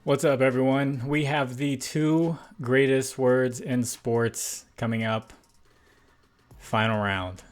What's up, everyone? We have the two greatest words in sports coming up. Final round.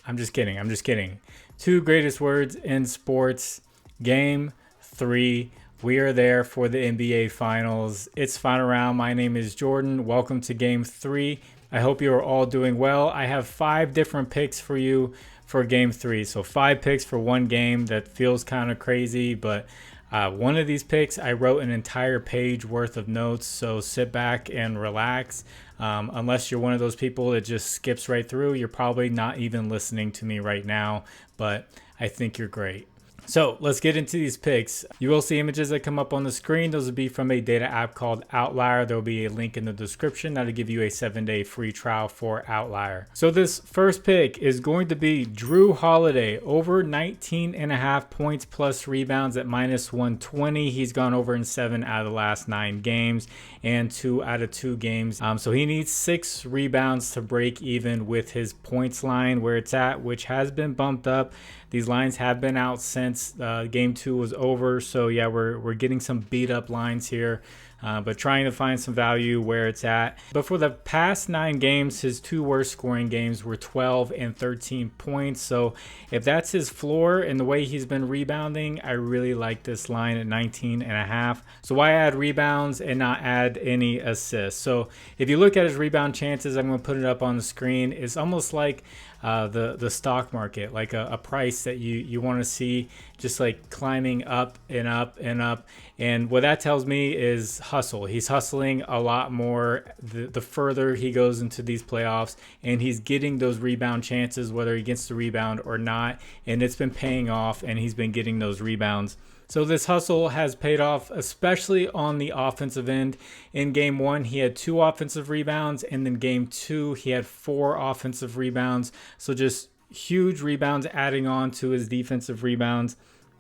I'm just kidding. I'm just kidding. Two greatest words in sports. Game 3. We are there for the NBA Finals. It's final round. My name is Jordan. Welcome to Game 3. I hope you are all doing well. I have 5 different picks for you for Game 3. So 5 picks for one game. That feels kind of crazy, but one of these picks, I wrote an entire page worth of notes, so sit back and relax. Unless you're one of those people that just skips right through, you're probably not even listening to me right now, but I think you're great. So let's get into these picks. You will see images that come up on the screen. Those will be from a data app called Outlier. There will be a link in the description that'll give you a 7-day free trial for Outlier. So this first pick is going to be Drew Holiday, over 19.5 points plus rebounds at -120. He's gone over in 7 out of the last 9 games and 2 out of 2 games. So he needs 6 rebounds to break even with his points line where it's at, which has been bumped up. These lines have been out since game 2 was over. So yeah, we're getting some beat up lines here, but trying to find some value where it's at. But for the past 9 games, his 2 worst scoring games were 12 and 13 points. So if that's his floor and the way he's been rebounding, I really like this line at 19.5. So why add rebounds and not add any assists? So if you look at his rebound chances, I'm going to put it up on the screen. It's almost like the stock market, like a price that you want to see just like climbing up and up and up. And what that tells me is hustle. He's hustling a lot more the further he goes into these playoffs, and he's getting those rebound chances, whether he gets the rebound or not. And it's been paying off, and he's been getting those rebounds. So this hustle has paid off, especially on the offensive end. In game 1, he had 2 offensive rebounds, and then game 2, he had 4 offensive rebounds. So just huge rebounds adding on to his defensive rebounds.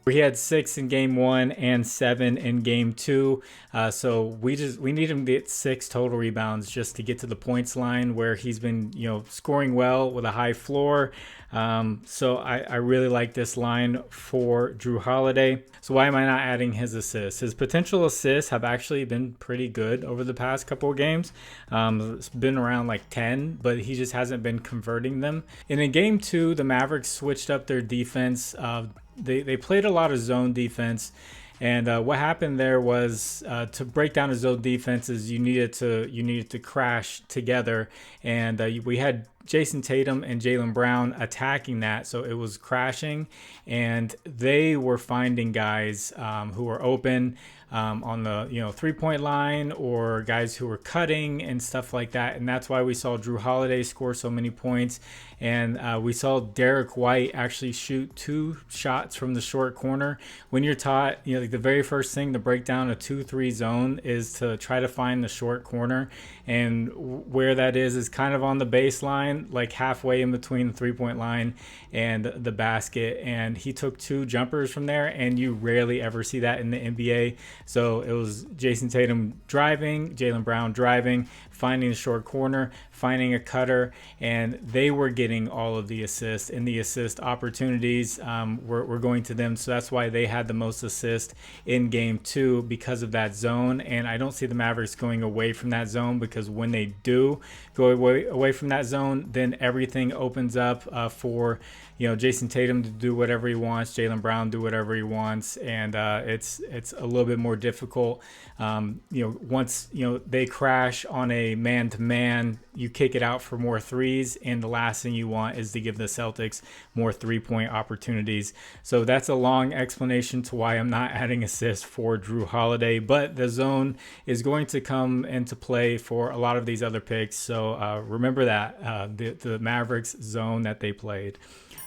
He had 6 in game 1 and 7 in game 2. So we need him to get 6 total rebounds just to get to the points line where he's been, scoring well with a high floor. So I really like this line for Drew Holiday. So why am I not adding his assists? His potential assists have actually been pretty good over the past couple of games. It's been around like 10, but he just hasn't been converting them. And in game 2, the Mavericks switched up their defense. They played a lot of zone defense, and what happened there was to break down a zone defenses, you needed to crash together, and we had Jason Tatum and Jaylen Brown attacking that, so it was crashing, and they were finding guys who were open on the 3-point line, or guys who were cutting and stuff like that. And that's why we saw Drew Holiday score so many points, and we saw Derek White actually shoot 2 shots from the short corner. When you're taught, like the very first thing to break down a 2-3 zone is to try to find the short corner, and where that is kind of on the baseline, like halfway in between the 3-point line and the basket. And he took 2 jumpers from there, and you rarely ever see that in the NBA. So it was Jason Tatum driving, Jaylen Brown driving, finding the short corner, finding a cutter, and they were getting all of the assists, and the assist opportunities were going to them. So that's why they had the most assists in game 2, because of that zone. And I don't see the Mavericks going away from that zone, because when they do go away from that zone, then everything opens up for Jason Tatum to do whatever he wants, Jaylen Brown do whatever he wants, and it's a little bit more difficult. Once they crash on a man-to-man, you kick it out for more threes, and the last thing you want is to give the Celtics more 3-point opportunities. So that's a long explanation to why I'm not adding assists for Drew Holiday, but the zone is going to come into play for a lot of these other picks. So remember that the Mavericks zone that they played.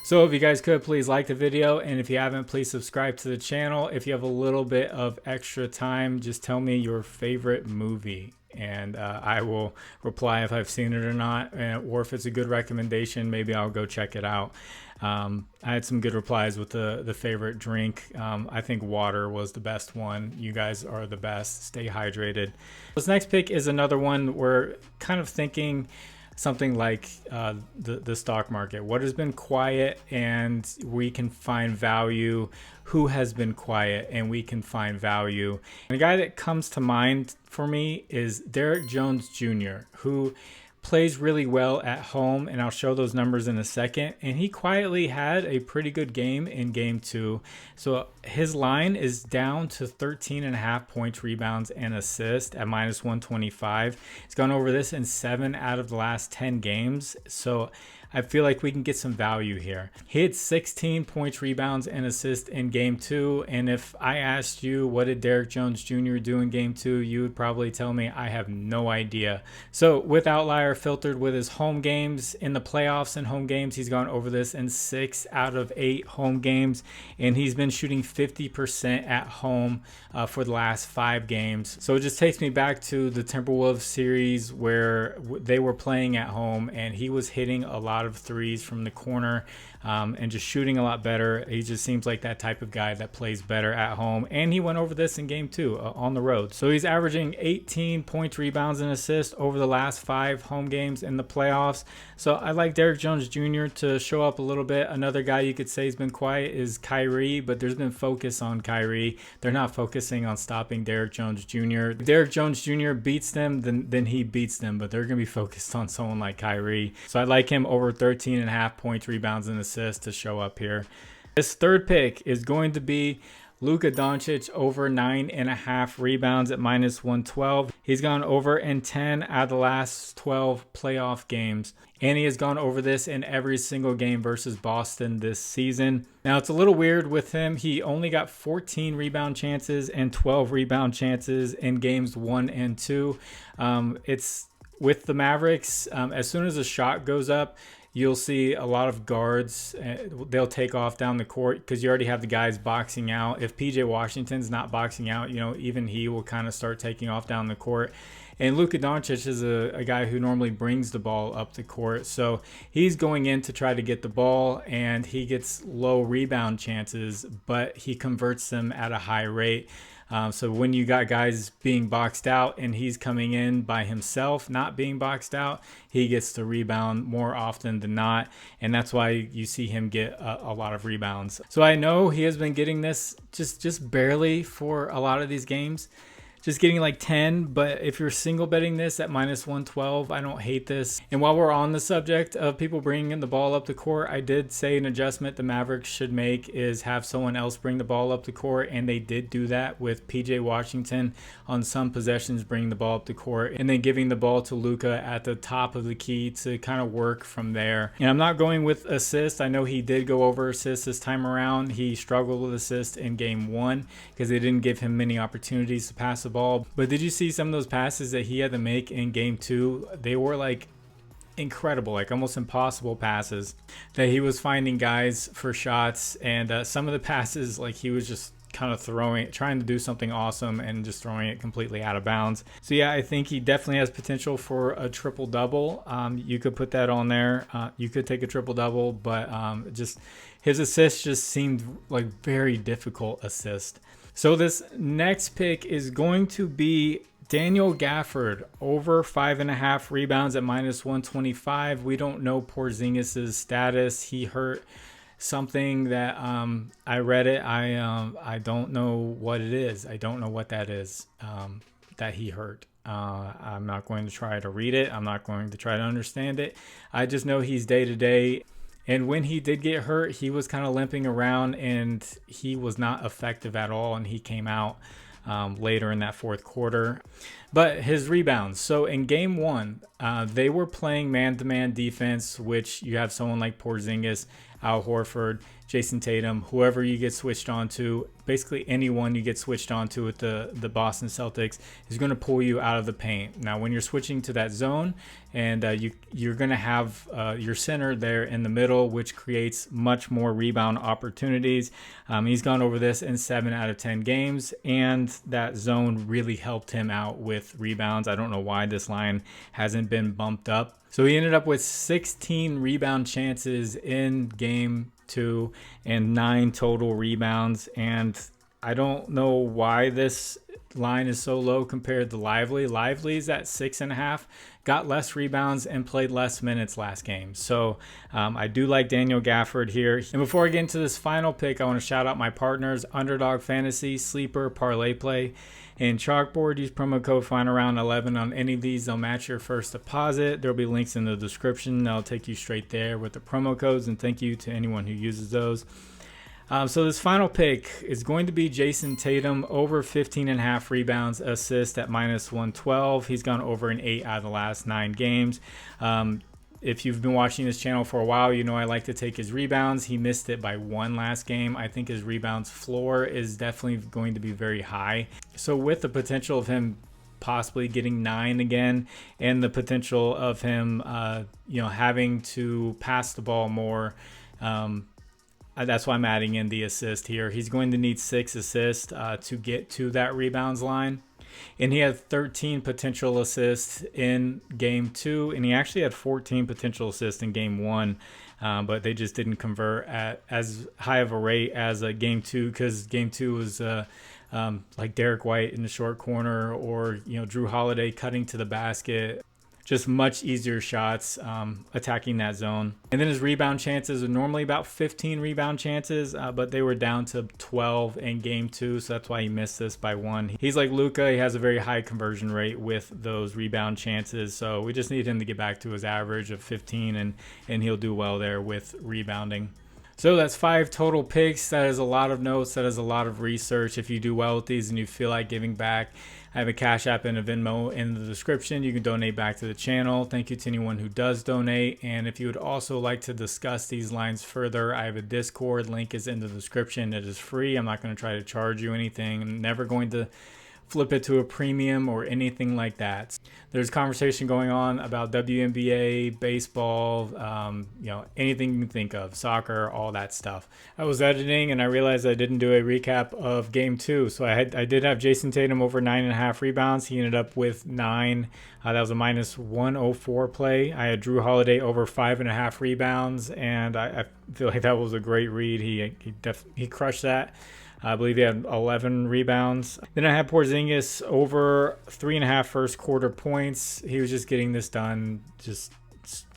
So if you guys could, please like the video, and if you haven't, please subscribe to the channel. If you have a little bit of extra time, just tell me your favorite movie, and I will reply if I've seen it or not, or if it's a good recommendation, maybe I'll go check it out. I had some good replies with the favorite drink. I think water was the best one. You guys are the best. Stay hydrated. This next pick is another one we're kind of thinking something like the stock market. What has been quiet and we can find value? Who has been quiet and we can find value? And the guy that comes to mind for me is Derrick Jones Jr., who plays really well at home, and I'll show those numbers in a second. And he quietly had a pretty good game in game 2. So his line is down to 13.5 points, rebounds, and assists at -125. He's gone over this in 7 out of the last 10 games. So I feel like we can get some value here. He had 16 points, rebounds, and assists in game 2. And if I asked you what did Derrick Jones Jr. do in game 2, you would probably tell me I have no idea. So with Outlier filtered with his home games in the playoffs and home games, he's gone over this in 6 out of 8 home games. And he's been shooting 50% at home for the last 5 games. So it just takes me back to the Timberwolves series where they were playing at home and he was hitting a lot of threes from the corner and just shooting a lot better. He just seems like that type of guy that plays better at home. And he went over this in game 2 on the road. So he's averaging 18 points, rebounds, and assists over the last 5 home games in the playoffs. So I like Derrick Jones Jr. to show up a little bit. Another guy you could say has been quiet is Kyrie, but there's been focus on Kyrie. They're not focusing on stopping Derrick Jones Jr. If Derrick Jones Jr. beats them, then he beats them, but they're going to be focused on someone like Kyrie. So I like him over 13.5 points, rebounds, and assists to show up here. This third pick is going to be Luka Doncic over 9.5 rebounds at -112. He's gone over in 10 out of the last 12 playoff games. And he has gone over this in every single game versus Boston this season. Now, it's a little weird with him. He only got 14 rebound chances and 12 rebound chances in games 1 and 2. It's with the Mavericks. As soon as a shot goes up, you'll see a lot of guards. They'll take off down the court because you already have the guys boxing out. If PJ Washington's not boxing out, even he will kind of start taking off down the court. And Luka Doncic is a guy who normally brings the ball up the court. So he's going in to try to get the ball, and he gets low rebound chances, but he converts them at a high rate. So when you got guys being boxed out and he's coming in by himself, not being boxed out, he gets the rebound more often than not. And that's why you see him get a lot of rebounds. So I know he has been getting this just barely for a lot of these games. Just getting like 10, but if you're single betting this at -112, I don't hate this. And while we're on the subject of people bringing the ball up the court, I did say an adjustment the Mavericks should make is have someone else bring the ball up the court, and they did do that with PJ Washington on some possessions, bringing the ball up the court, and then giving the ball to Luka at the top of the key to kind of work from there. And I'm not going with assists. I know he did go over assists this time around. He struggled with assists in game 1 because they didn't give him many opportunities to pass the ball. But did you see some of those passes that he had to make in game 2? They were like incredible, like almost impossible passes that he was finding guys for shots. And some of the passes, like he was just kind of trying to do something awesome and just throwing it completely out of bounds. So yeah, I think he definitely has potential for a triple double. You could put that on there. You could take a triple double, but just his assists just seemed like very difficult assist. So this next pick is going to be Daniel Gafford over 5.5 rebounds at -125. We don't know Porzingis' status. He hurt something that I read it. I don't know what it is. I don't know what that is that he hurt. I'm not going to try to read it. I'm not going to try to understand it. I just know he's day to day. And when he did get hurt, he was kind of limping around and he was not effective at all. And he came out later in that fourth quarter. But his rebounds. So in game 1, they were playing man-to-man defense, which you have someone like Porzingis, Al Horford, Jason Tatum, whoever you get switched on to, basically anyone you get switched on to with the Boston Celtics is going to pull you out of the paint. Now, when you're switching to that zone and you're going to have your center there in the middle, which creates much more rebound opportunities. He's gone over this in 7 out of 10 games, and that zone really helped him out with rebounds. I don't know why this line hasn't been bumped up. So he ended up with 16 rebound chances in game 2 and 9 total rebounds. And I don't know why this line is so low compared to Lively. Lively's at 6.5, got less rebounds and played less minutes last game. So I do like Daniel Gafford here. And before I get into this final pick, I want to shout out my partners, Underdog Fantasy, Sleeper, ParlayPlay, and ChalkBoard. Use promo code FinalRound11 on any of these. They'll match your first deposit. There'll be links in the description. That'll take you straight there with the promo codes, and thank you to anyone who uses those. So this final pick is going to be Jason Tatum over 15.5 rebounds, assists at -112. He's gone over in 8 out of the last 9 games. If you've been watching this channel for a while, you know I like to take his rebounds. He missed it by 1 last game. I think his rebounds floor is definitely going to be very high. So with the potential of him possibly getting 9 again, and the potential of him, having to pass the ball more, that's why I'm adding in the assist here. He's going to need 6 assists to get to that rebounds line. And he had 13 potential assists in game 2. And he actually had 14 potential assists in game 1. But they just didn't convert at as high of a rate as game 2. Because game 2 was like Derek White in the short corner. Or, Drew Holiday cutting to the basket. Just much easier shots attacking that zone. And then his rebound chances are normally about 15 rebound chances, but they were down to 12 in game 2, so that's why he missed this by 1. He's like Luka. He has a very high conversion rate with those rebound chances, so we just need him to get back to his average of 15, and he'll do well there with rebounding. So that's 5 total picks. That is a lot of notes. That is a lot of research. If you do well with these and you feel like giving back, I have a Cash App and a Venmo in the description. You can donate back to the channel. Thank you to anyone who does donate. And if you would also like to discuss these lines further, I have a Discord. Link is in the description. It is free. I'm not going to try to charge you anything. I'm never going to flip it to a premium or anything like that. There's conversation going on about WNBA, baseball, anything you can think of, soccer, all that stuff. I was editing and I realized I didn't do a recap of game 2. So I did have Jason Tatum over 9.5 rebounds. He ended up with 9. That was a -104 play. I had Drew Holiday over 5.5 rebounds, and I feel like that was a great read. He crushed that. I believe he had 11 rebounds. Then I had Porzingis over 3.5 first quarter points. He was just getting this done just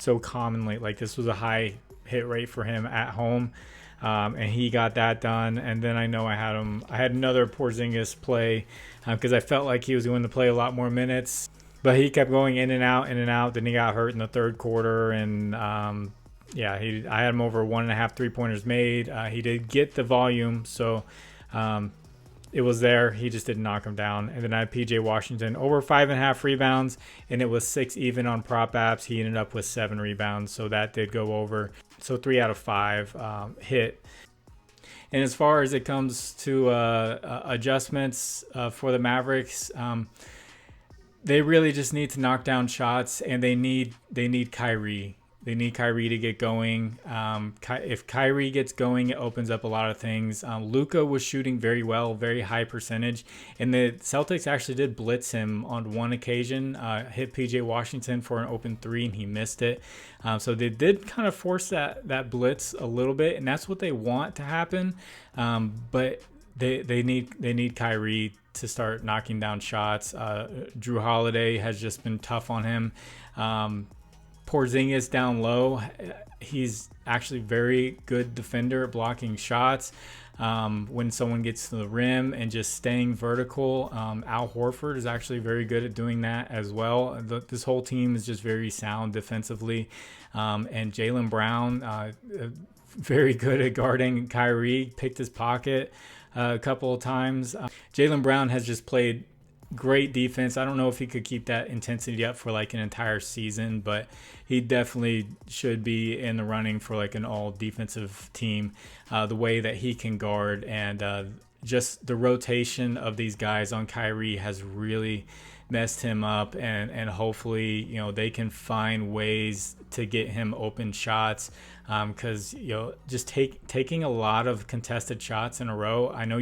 so commonly. Like, this was a high hit rate for him at home. And he got that done. And then I know I had another Porzingis play because I felt like he was going to play a lot more minutes. But he kept going in and out, in and out. Then he got hurt in the third quarter. And I had him over 1.5 3-pointers made. He did get the volume, so it was there. He just didn't knock him down. And then I had PJ Washington over 5.5 rebounds, and it was 6 even on prop apps. He ended up with 7 rebounds, so that did go over. So 3 out of 5 hit. And as far as it comes to adjustments for the Mavericks, they really just need to knock down shots, and they need Kyrie. They need Kyrie to get going. If Kyrie gets going, it opens up a lot of things. Luka was shooting very well, very high percentage. And the Celtics actually did blitz him on one occasion, hit PJ Washington for an open 3, and he missed it. So they did kind of force that blitz a little bit, and that's what they want to happen. But they need Kyrie to start knocking down shots. Drew Holiday has just been tough on him. Porzingis down low, he's actually very good defender at blocking shots. When someone gets to the rim and just staying vertical, Al Horford is actually very good at doing that as well. This whole team is just very sound defensively. And Jaylen Brown, very good at guarding Kyrie, picked his pocket a couple of times. Jaylen Brown has just played great defense. I don't know if he could keep that intensity up for like an entire season, but he definitely should be in the running for like an all defensive team, the way that he can guard. And just the rotation of these guys on Kyrie has really messed him up, and hopefully they can find ways to get him open shots, because just taking a lot of contested shots in a row. I know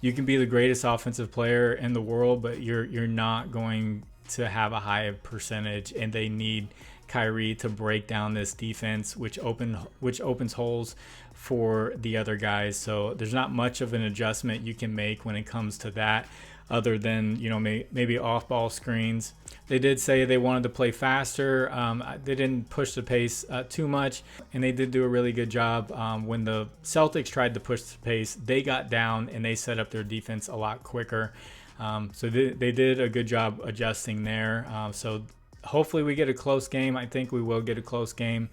you can be the greatest offensive player in the world, but you're not going to have a high percentage, and they need Kyrie to break down this defense, which opens holes for the other guys. So there's not much of an adjustment you can make when it comes to that. other than, you know, maybe off-ball screens. They did say they wanted to play faster. They didn't push the pace too much, and they did do a really good job. When the Celtics tried to push the pace, they got down and they set up their defense a lot quicker. So they did a good job adjusting there. So hopefully we get a close game. I think we will get a close game.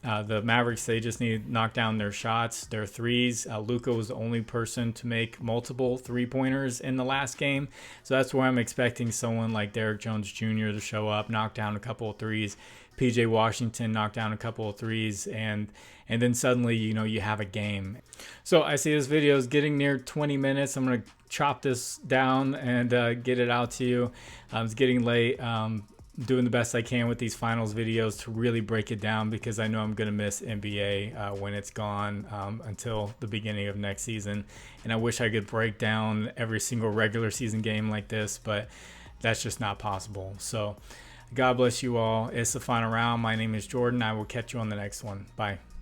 The Mavericks, they just need to knock down their shots, their threes. Luka was the only person to make multiple three-pointers in the last game. So that's where I'm expecting someone like Derrick Jones Jr. to show up, knock down a couple of threes. PJ Washington knocked down a couple of threes, and then suddenly, you know, you have a game. So I see this video is getting near 20 minutes. I'm going to chop this down and get it out to you. It's getting late. Doing the best I can with these finals videos to really break it down, because I know I'm going to miss NBA when it's gone until the beginning of next season. And I wish I could break down every single regular season game like this, but that's just not possible. So God bless you all. It's the final round. My name is Jordan. I will catch you on the next one. Bye.